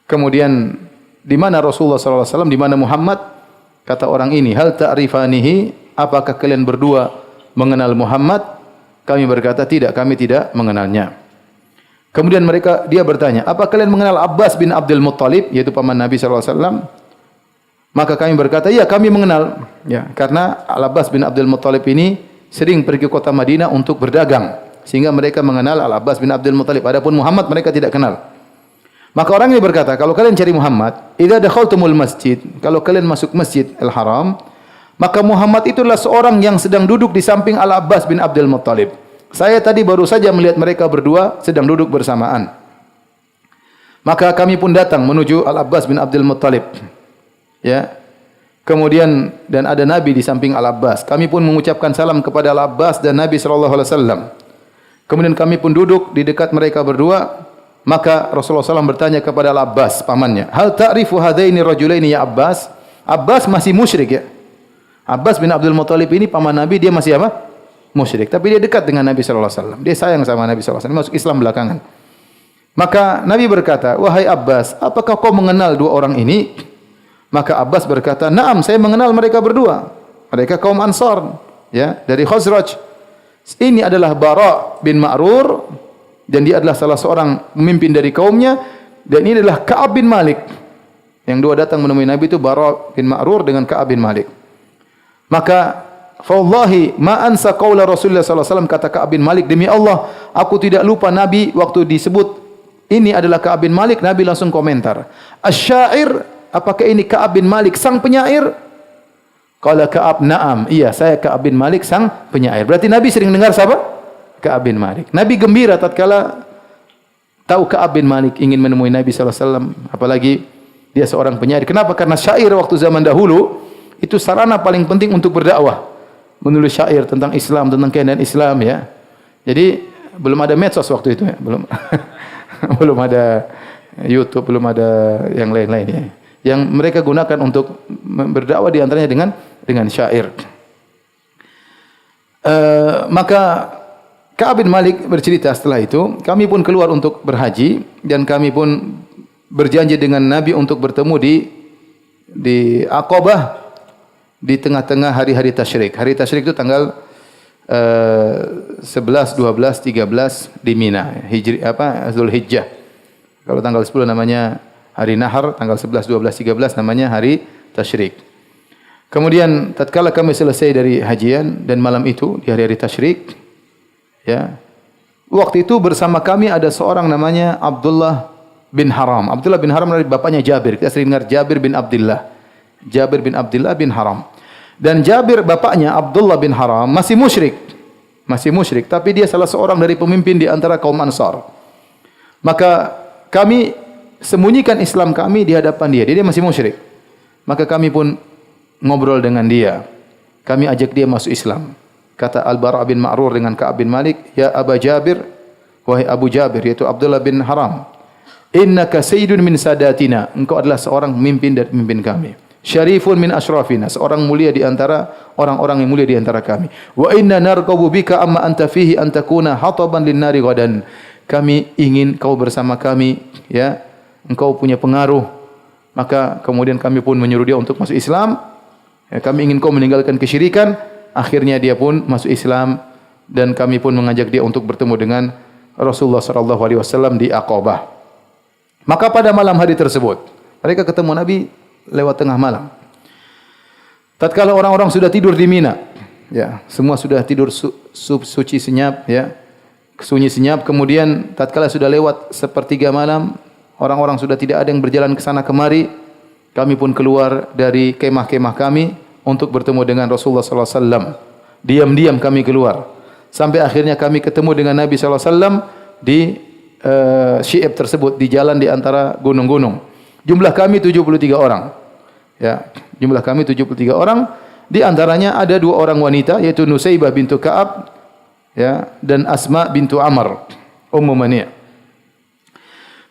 kemudian di mana Rasulullah sallallahu alaihi wasallam, di mana Muhammad? Kata orang ini, hal ta'rifanihi, apakah kalian berdua mengenal Muhammad? Kami berkata, tidak, kami tidak mengenalnya. Kemudian dia bertanya, apa kalian mengenal Abbas bin Abdul Muttalib, yaitu paman Nabi sallallahu alaihi wasallam? Maka kami berkata, iya, kami mengenal. Ya, karena Al-Abbas bin Abdul Muttalib ini sering pergi ke kota Madinah untuk berdagang, sehingga mereka mengenal Al-Abbas bin Abdul Muttalib. Adapun Muhammad mereka tidak kenal. Maka orang ini berkata, kalau kalian cari Muhammad, idza dakhaltumul masjid, kalau kalian masuk Masjid Al-Haram, maka Muhammad itulah seorang yang sedang duduk di samping Al-Abbas bin Abdul Muttalib. Saya tadi baru saja melihat mereka berdua sedang duduk bersamaan. Maka kami pun datang menuju Al-Abbas bin Abdul Muttalib. Ya. Kemudian dan ada Nabi di samping Al-Abbas. Kami pun mengucapkan salam kepada Al-Abbas dan Nabi sallallahu alaihi wasallam. Kemudian kami pun duduk di dekat mereka berdua. Maka Rasulullah SAW bertanya kepada Al-Abbas, pamannya, hal ta'rifu hadaini rajulaini ya Abbas? Abbas masih musyrik ya. Abbas bin Abdul Muttalib ini paman Nabi, dia masih apa? Musyrik. Tapi dia dekat dengan Nabi SAW. Dia sayang sama Nabi SAW. Dia masuk Islam belakangan. Maka Nabi berkata, wahai Abbas, apakah kau mengenal dua orang ini? Maka Abbas berkata, naam, saya mengenal mereka berdua. Mereka kaum Ansar, ya, dari Khazraj. Ini adalah Bara bin Ma'rur, dan dia adalah salah seorang pemimpin dari kaumnya, dan ini adalah Ka'ab bin Malik. Yang dua datang menemui Nabi itu Bara bin Ma'rur dengan Ka'ab bin Malik. Maka fawallahi ma ansa qaula Rasulullah sallallahu alaihi wasallam, kata Ka'ab bin Malik, demi Allah aku tidak lupa Nabi waktu disebut ini adalah Ka'ab bin Malik, Nabi langsung komentar, asy-syair, apakah ini Ka'ab bin Malik sang penyair? Qala Ka'ab, na'am, iya saya Ka'ab bin Malik sang penyair. Berarti Nabi sering dengar siapa? Ka'ab bin Malik. Nabi gembira tatkala tahu Ka'ab bin Malik ingin menemui Nabi sallallahu alaihi wasallam, apalagi dia seorang penyair. Kenapa? Karena syair waktu zaman dahulu itu sarana paling penting untuk berdakwah. Menulis syair tentang Islam, tentang keindahan Islam ya. Jadi belum ada medsos waktu itu ya, belum belum ada YouTube, belum ada yang lain-lain ya. Yang mereka gunakan untuk berdakwah di antaranya dengan syair. Maka Ka'ab bin Malik bercerita setelah itu, kami pun keluar untuk berhaji dan kami pun berjanji dengan Nabi untuk bertemu di Aqabah di tengah-tengah hari-hari tasyrik. Hari tasyrik itu tanggal 11, 12, 13 di Mina, Zulhijjah. Kalau tanggal 10 namanya hari Nahar, tanggal 11, 12, 13 namanya hari tasyrik. Kemudian tatkala kami selesai dari hajian dan malam itu di hari-hari tasyrik, ya, waktu itu bersama kami ada seorang namanya Abdullah bin Haram. Abdullah bin Haram dari bapaknya Jabir. Kita sering dengar Jabir bin Abdullah. Jabir bin Abdullah bin Haram. Dan Jabir bapaknya Abdullah bin Haram masih musyrik. Masih musyrik, tapi dia salah seorang dari pemimpin di antara kaum Ansar. Maka kami sembunyikan Islam kami di hadapan dia. Dia masih musyrik. Maka kami pun ngobrol dengan dia. Kami ajak dia masuk Islam. Kata Al-Bara bin Ma'rur dengan Ka'ab bin Malik, ya Aba Jabir, wahai Abu Jabir, yaitu Abdullah bin Haram, innaka sayyidun min sadatina, engkau adalah seorang pemimpin dari pemimpin kami. Syarifun min asyrafina, seorang mulia di antara orang-orang yang mulia di antara kami. Wa inna narqabu bika amma anta fihi an takuna hataban lin-nari ghadan. Kami ingin kau bersama kami, ya. Engkau punya pengaruh. Maka kemudian kami pun menyuruh dia untuk masuk Islam. Ya, kami ingin kau meninggalkan kesyirikan. Akhirnya dia pun masuk Islam dan kami pun mengajak dia untuk bertemu dengan Rasulullah sallallahu alaihi wasallam di Aqabah. Maka pada malam hari tersebut, mereka ketemu Nabi lewat tengah malam. Tatkala orang-orang sudah tidur di Mina, ya, semua sudah tidur suci senyap, ya, sunyi senyap. Kemudian tatkala sudah lewat sepertiga malam, orang-orang sudah tidak ada yang berjalan ke sana kemari. Kami pun keluar dari kemah-kemah kami untuk bertemu dengan Rasulullah sallallahu alaihi wasallam. Diam-diam kami keluar. Sampai akhirnya kami ketemu dengan Nabi sallallahu alaihi wasallam di Syi'ib tersebut, di jalan di antara gunung-gunung. Jumlah kami 73 orang. Ya, jumlah kami 73 orang. Di antaranya ada 2 orang wanita, yaitu Nusaybah bintu Ka'ab, ya, dan Asma bintu Amr, Ummu Mani'.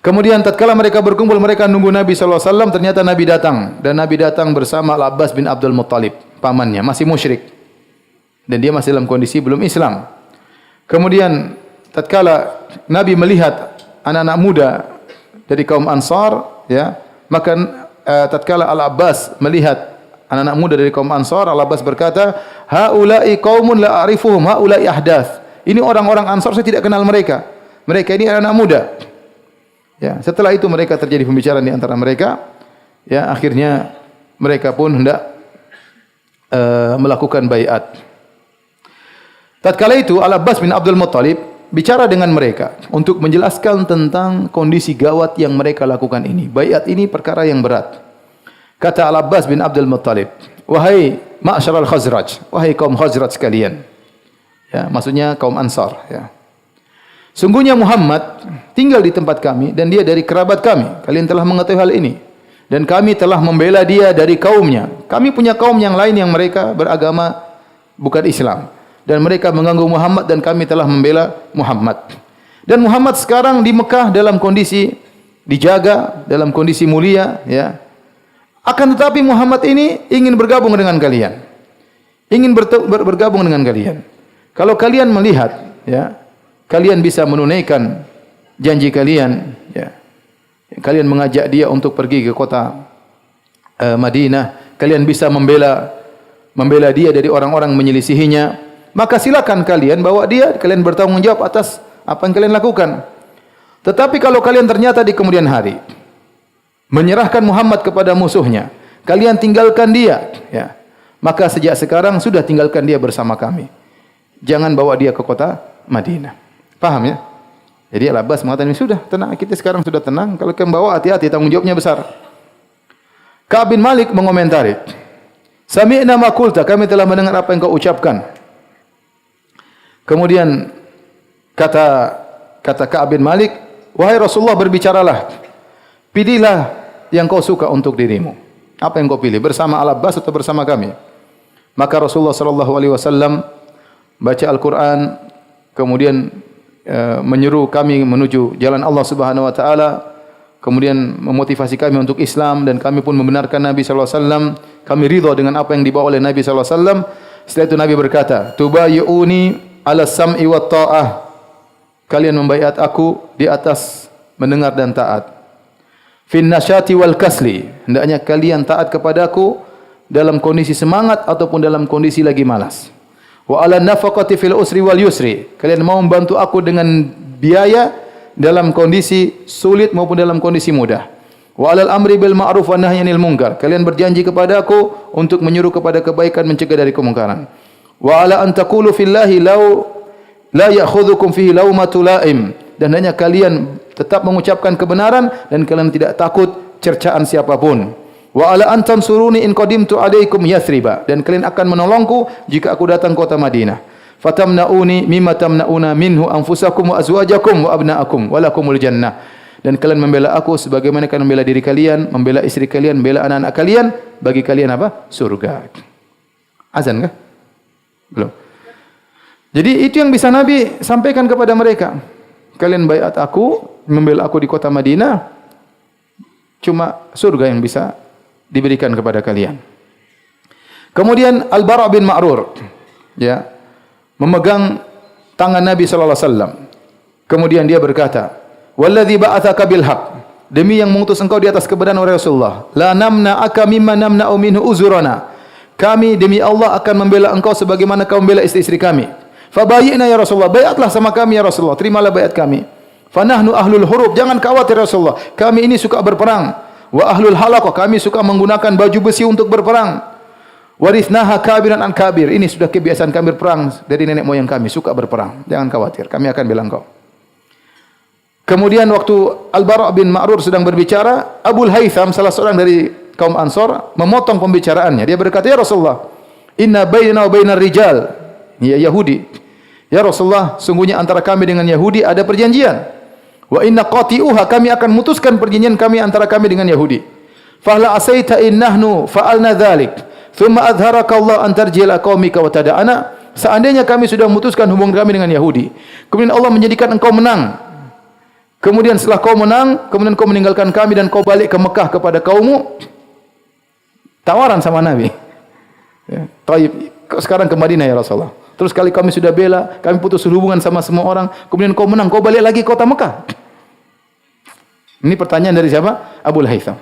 Kemudian tatkala mereka berkumpul, mereka nunggu Nabi sallallahu alaihi wasallam, ternyata Nabi datang dan Nabi datang bersama Al-Abbas bin Abdul Muttalib, pamannya, masih musyrik. Dan dia masih dalam kondisi belum Islam. Kemudian tatkala Nabi melihat anak-anak muda dari kaum Ansar, ya, maka tatkala Al-Abbas melihat anak-anak muda dari kaum Ansar, Al-Abbas berkata, "Haula'i qaumun la a'rifuhum, haula'i ahdath." Ini orang-orang Ansar, saya tidak kenal mereka. Mereka ini anak-anak muda. Ya, setelah itu mereka terjadi pembicaraan di antara mereka. Ya, akhirnya mereka pun hendak melakukan baiat. Tatkala itu Al-Abbas bin Abdul Muttalib bicara dengan mereka untuk menjelaskan tentang kondisi gawat yang mereka lakukan ini. Baiat ini perkara yang berat. Kata Al-Abbas bin Abdul Muttalib, "Wahai ma'syaral Khazraj, wahai kaum Khazraj sekalian." Ya, maksudnya kaum Ansar, ya. Sungguhnya Muhammad tinggal di tempat kami dan dia dari kerabat kami. Kalian telah mengetahui hal ini. Dan kami telah membela dia dari kaumnya. Kami punya kaum yang lain yang mereka beragama bukan Islam. Dan mereka mengganggu Muhammad dan kami telah membela Muhammad. Dan Muhammad sekarang di Mekah dalam kondisi dijaga, dalam kondisi mulia, ya. Akan tetapi Muhammad ini ingin bergabung dengan kalian. Ingin bergabung dengan kalian. Kalau kalian melihat, ya, kalian bisa menunaikan janji kalian, ya. Kalian mengajak dia untuk pergi ke kota Madinah, kalian bisa membela dia dari orang-orang menyelisihinya, maka silakan kalian bawa dia, kalian bertanggung jawab atas apa yang kalian lakukan. Tetapi kalau kalian ternyata di kemudian hari menyerahkan Muhammad kepada musuhnya, kalian tinggalkan dia, ya, maka sejak sekarang sudah tinggalkan dia bersama kami. Jangan bawa dia ke kota Madinah. Paham, ya? Jadi Al-Abbas mengatakan, sudah tenang, kita sekarang sudah tenang. Kalau kalian bawa, hati-hati, tanggung jawabnya besar. Ka'ab bin Malik mengomentari, "Sami'na ma qulta, kami telah mendengar apa yang kau ucapkan." Kemudian kata Ka'ab bin Malik, "Wahai Rasulullah, berbicaralah. Pilihlah yang kau suka untuk dirimu. Apa yang kau pilih? Bersama Al-Abbas atau bersama kami?" Maka Rasulullah sallallahu alaihi wasallam baca Al-Qur'an, kemudian menyeru kami menuju jalan Allah Subhanahu wa taala, kemudian memotivasi kami untuk Islam dan kami pun membenarkan Nabi sallallahu alaihi wasallam. Kami ridha dengan apa yang dibawa oleh Nabi sallallahu alaihi wasallam. Setelah itu Nabi berkata, "Tubayyuni 'ala sam'i wa ta'ah." Kalian membaiat aku di atas mendengar dan taat. "Fin nasyati wal kasli." Hendaknya kalian taat kepadaku dalam kondisi semangat ataupun dalam kondisi lagi malas. "Wa 'ala nafaqati fil usri wal yusri." Kalian mau membantu aku dengan biaya dalam kondisi sulit maupun dalam kondisi mudah. "Wa 'alal amri bil ma'ruf wa nahyi 'anil munkar." Kalian berjanji kepada aku untuk menyuruh kepada kebaikan, mencegah dari kemungkaran. "Wa 'ala an taqulu fillahi law la ya'khudhukum fihi laumatu la'im." Dan hanya kalian tetap mengucapkan kebenaran dan kalian tidak takut cercaan siapapun. "Wa 'ala an tansuruni in qadimtu 'alaikum Yathriba." Dan kalian akan menolongku jika aku datang kota Madinah. "Fatamna'uni mimma tamna'una minhu anfusakum wa azwajakum wa abna'akum wa lakumul jannah." Dan kalian membela aku sebagaimana kalian membela diri kalian, membela istri kalian, membela anak-anak kalian, bagi kalian apa? Surga. Azan kah? Belum. Jadi itu yang bisa Nabi sampaikan kepada mereka. Kalian baiat aku, membela aku di kota Madinah, cuma surga yang bisa diberikan kepada kalian. Kemudian Al-Bara' bin Ma'rur, ya, memegang tangan Nabi sallallahu alaihi wasallam. Kemudian dia berkata, "Walladzi ba'atsaka bil haqq." Demi yang mengutus engkau di atas kebenaran wahai Rasulullah. "La namna'aka mimma namna'u minhu uzurana." Kami demi Allah akan membela engkau sebagaimana kau membela istri-istri kami. "Fabayyina ya Rasulullah." Baiatlah sama kami ya Rasulullah. Terimalah baiat kami. "Fanahnu ahlul hurub." Jangan khawatir ya Rasulullah. Kami ini suka berperang. "Wa ahlul halaqah." Kami suka menggunakan baju besi untuk berperang. "Warithnaha kabiran an kabir." Ini sudah kebiasaan kami berperang dari nenek moyang kami, suka berperang. Jangan khawatir, kami akan bela engkau. Kemudian waktu Al-Bara' bin Ma'rur sedang berbicara, Abul Haytham, salah seorang dari kaum Ansar, memotong pembicaraannya. Dia berkata, "Ya Rasulullah, inna bainana wa bainar rijal." Ya Yahudi. "Ya Rasulullah, sungguhnya antara kami dengan Yahudi ada perjanjian. Wa inna qati'uha, kami akan mutuskan perjanjian kami antara kami dengan Yahudi. Fahla asaita innahnu fa'alna dzalik, thumma adharaka Allah an tarjila qaumika wa tada'ana." Seandainya kami sudah memutuskan hubungan kami dengan Yahudi, kemudian Allah menjadikan engkau menang, Kemudian setelah kau menang, kemudian kau meninggalkan kami dan kau balik ke Mekah kepada kaummu. Tawaran sama Nabi. Ya, Taib, sekarang ke Madinah ya Rasulullah. Terus kali kami sudah bela, kami putus hubungan sama semua orang, kemudian kau menang, kau balik lagi kota Mekah. Ini pertanyaan dari siapa? Abu Haytham.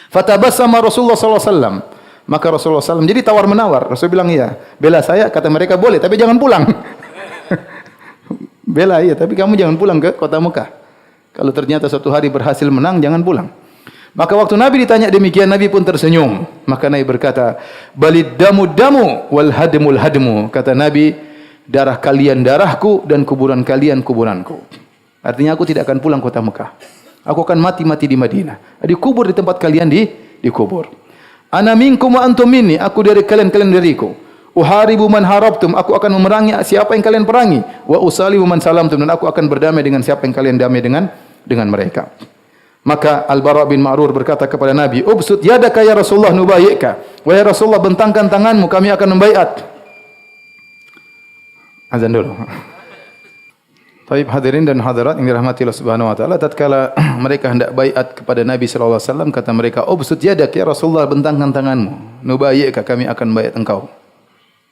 Fatabassama Rasulullah sallallahu alaihi wasallam. Maka Rasulullah SAW jadi tawar menawar. Rasul bilang iya, bela saya, kata mereka boleh, tapi jangan pulang. Bela iya, tapi kamu jangan pulang ke kota Mekah. Kalau ternyata suatu hari berhasil menang, jangan pulang. Maka waktu Nabi ditanya demikian, Nabi pun tersenyum. Maka Nabi berkata, balid damu damu wal hadmul hadmu. Kata Nabi, darah kalian darahku dan kuburan kalian kuburanku. Artinya aku tidak akan pulang kota Mekah. Aku akan mati-mati di Madinah. Dikubur di tempat kalian dikubur. Ana minkum wa antum minni, aku dari kalian, kalian dariku. Uharibu man harabtum, aku akan memerangi siapa yang kalian perangi. Wa usalimu man salamtum, dan aku akan berdamai dengan siapa yang kalian damai dengan mereka. Maka Al-Bara bin Ma'rur berkata kepada Nabi, "Ubsut yadaka ya Rasulullah nubayyika." Wahai Rasulullah, bentangkan tanganmu, kami akan membaiat. Azan dulu. Baik hadirin dan hadirat yang dirahmati Allah Subhanahu wa taala, tatkala mereka hendak baiat kepada Nabi sallallahu alaihi wasallam, kata mereka, "Ubsut yadak ya Rasulullah, bentangkan tanganmu. Nubayyika, kami akan baiat engkau."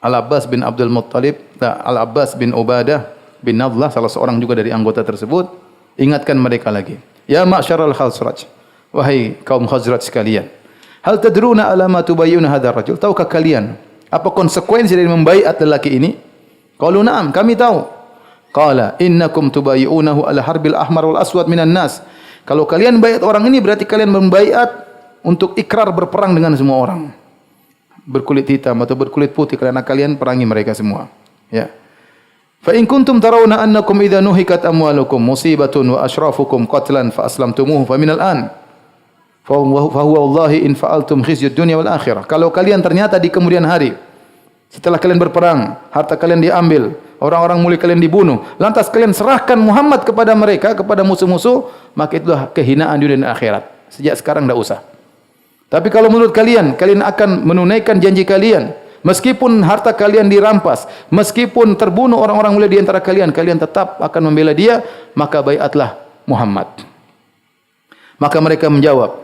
Al-Abbas bin Abdul Muttalib, Al-Abbas bin Ubadah bin Nadlah, salah seorang juga dari anggota tersebut, ingatkan mereka lagi. Ya ma'syaral Khazraj, wahai kaum Khazraj sekalian, hal tadruna ala ma tubayyuna hadzal rajul? Tahukah kalian apa konsekuensi dari membaiat lelaki ini? Qalu na'am, kami tahu. Qala innakum tubayyunahu ala harbil ahmar wal aswad minan nas. Kalau kalian baiat orang ini berarti kalian membaiat untuk ikrar berperang dengan semua orang. Berkulit hitam atau berkulit putih, karena kalian perangi mereka semua. Ya. Fa in kuntum tarawna annakum idza nuhikat amwalukum musibatun wa ashrafukum qatlan fa aslamtumuhu fa minal an fa huwa wallahi in fa'altum khizyud dunya wal akhirah. Kalau kalian ternyata di kemudian hari setelah kalian berperang, harta kalian diambil, orang-orang mulia kalian dibunuh, lantas kalian serahkan Muhammad kepada mereka, kepada musuh-musuh, maka itulah kehinaan dunia dan akhirat. Sejak sekarang tidak usah. Tapi kalau menurut kalian, kalian akan menunaikan janji kalian, meskipun harta kalian dirampas, meskipun terbunuh orang-orang mulia di antara kalian, kalian tetap akan membela dia, maka baiatlah Muhammad. Maka mereka menjawab,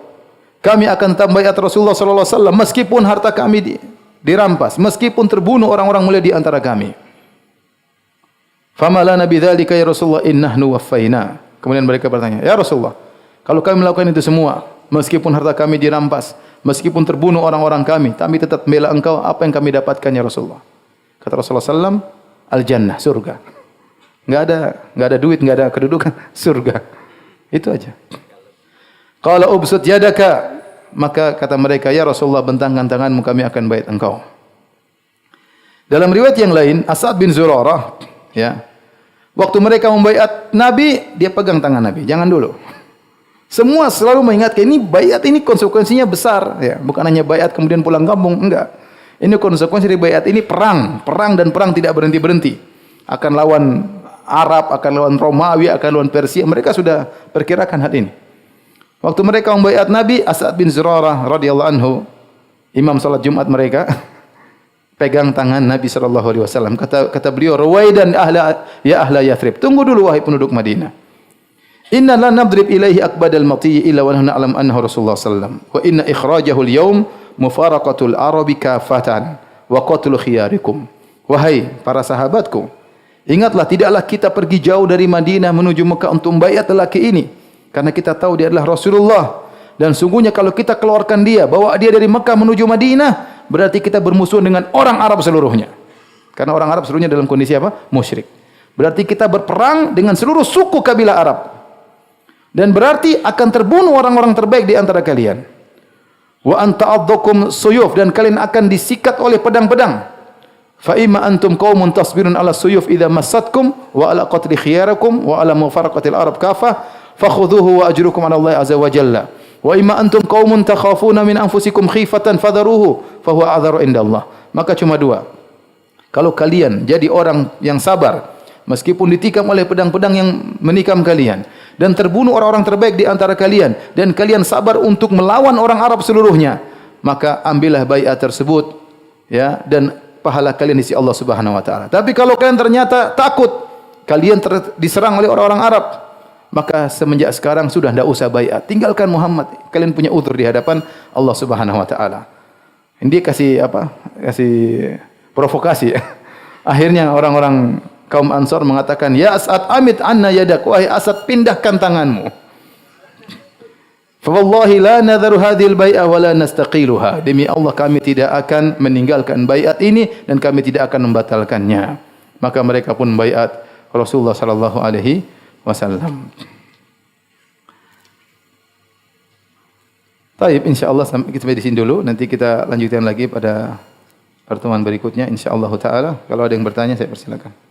kami akan tetap baiat Rasulullah sallallahu alaihi wasallam meskipun harta kami dirampas, meskipun terbunuh orang-orang mulia di antara kami. Fama lana bidzalika ya Rasulullah innahnu waffaina. Kemudian mereka bertanya, ya Rasulullah, kalau kami melakukan itu semua, meskipun harta kami dirampas, meskipun terbunuh orang-orang kami tetap membela engkau, apa yang kami dapatkan ya Rasulullah? Kata Rasulullah sallam, al-jannah, surga. Enggak ada duit, enggak ada kedudukan, surga. Itu aja. Qala ubsut yadaka, maka kata mereka, ya Rasulullah, bentangkan tanganmu, kami akan baiat engkau. Dalam riwayat yang lain, As'ad bin Zurarah, ya, waktu mereka membaiat Nabi, dia pegang tangan Nabi, jangan dulu. Semua selalu mengingatkan, ini baiat ini konsekuensinya besar, ya, bukan hanya baiat kemudian pulang kampung, enggak. Ini konsekuensi dari baiat ini perang dan perang tidak berhenti-berhenti. Akan lawan Arab, akan lawan Romawi, akan lawan Persia, mereka sudah perkirakan hal ini. Waktu mereka membaiat Nabi, As'ad bin Zurarah radhiyallahu anhu, imam salat Jumat mereka, pegang tangan Nabi sallallahu alaihi wasallam. Kata beliau, "Ruwaidan ahla Yathrib." Tunggu dulu wahai penduduk Madinah. Inna la nadrib ilaihi akbadal mati illa wa nahnu na'lam annahu Rasulullah sallallahu alaihi wasallam. Wa inna ikhrajahu al-yawm mufaraqatul arabi kafatan wa qatlu khiyarikum. Wahai para sahabatku, ingatlah tidaklah kita pergi jauh dari Madinah menuju Mekah untuk membaiat lelaki ini. Karena kita tahu dia adalah Rasulullah, dan sungguhnya kalau kita keluarkan dia, bawa dia dari Mekah menuju Madinah, berarti kita bermusuhan dengan orang Arab seluruhnya. Karena orang Arab seluruhnya dalam kondisi apa? Musyrik. Berarti kita berperang dengan seluruh suku kabilah Arab. Dan berarti akan terbunuh orang-orang terbaik di antara kalian. Wa anta adzakum suyuf, dan kalian akan disikat oleh pedang-pedang. Fa imma antum qaumun tasbirun ala suyuf idza massatkum wa ala qatli khiyarakum wa ala mufaraqatil arab kafah. Fakhudhuhu wa ajrukum 'ala Allah azza wa jalla. Wa imma antum qaumun takhafuna min anfusikum khifatan fadharuhu fa huwa a'dharu indallah. Maka cuma dua. Kalau kalian jadi orang yang sabar meskipun ditikam oleh pedang-pedang yang menikam kalian dan terbunuh orang-orang terbaik di antara kalian, dan kalian sabar untuk melawan orang Arab seluruhnya, maka ambillah baiat tersebut, ya, dan pahala kalian di sisi Allah Subhanahu wa taala. Tapi kalau kalian ternyata takut, kalian diserang oleh orang-orang Arab, maka semenjak sekarang sudah tidak usah baiat. Tinggalkan Muhammad. Kalian punya uzur di hadapan Allah Subhanahu wa taala. Ini kasih apa? Kasih provokasi. Akhirnya orang-orang kaum Ansar mengatakan, "Ya As'ad, amit anna yadak." Wahai As'ad, pindahkan tanganmu. Fa wallahi la nadharu hadhil bai'ah wa la nastaqiluha. Demi Allah kami tidak akan meninggalkan baiat ini dan kami tidak akan membatalkannya. Maka mereka pun baiat Rasulullah sallallahu alaihi wasallam. Baik, insyaallah sampai di sini dulu. Nanti kita lanjutkan lagi pada pertemuan berikutnya insyaallah taala. Kalau ada yang bertanya saya persilakan.